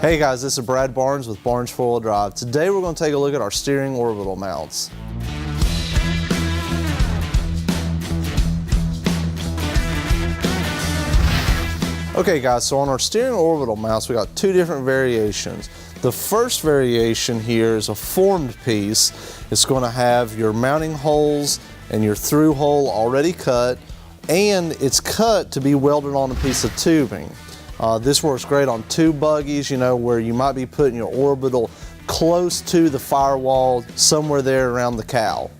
Hey guys, this is Brad Barnes with Barnes 4-Wheel Drive. Today we're going to take a look at our steering orbital mounts. Okay guys, so on our steering orbital mounts we got two different variations. The first variation here is a formed piece. It's going to have your mounting holes and your through hole already cut, and it's cut to be welded on a piece of tubing. This works great on tube buggies, you know, where you might be putting your orbital close to the firewall, somewhere there around the cowl.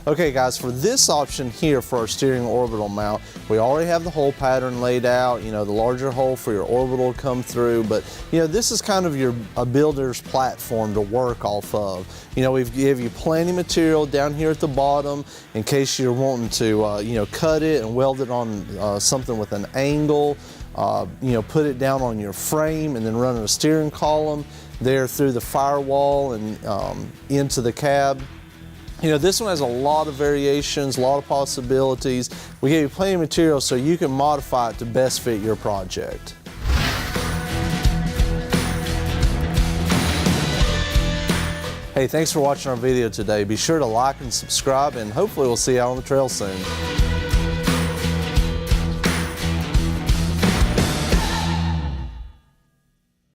Okay guys, for this option here for our steering orbital mount, we already have the hole pattern laid out, you know, the larger hole for your orbital to come through, but you know, this is kind of a builder's platform to work off of. You know, we've give you plenty of material down here at the bottom in case you're wanting to, you know, cut it and weld it on something with an angle. You know, put it down on your frame and then run a steering column there through the firewall and into the cab. You know, this one has a lot of variations, a lot of possibilities. We gave you plenty of material so you can modify it to best fit your project. Hey, thanks for watching our video today. Be sure to like and subscribe, and hopefully we'll see you out on the trail soon.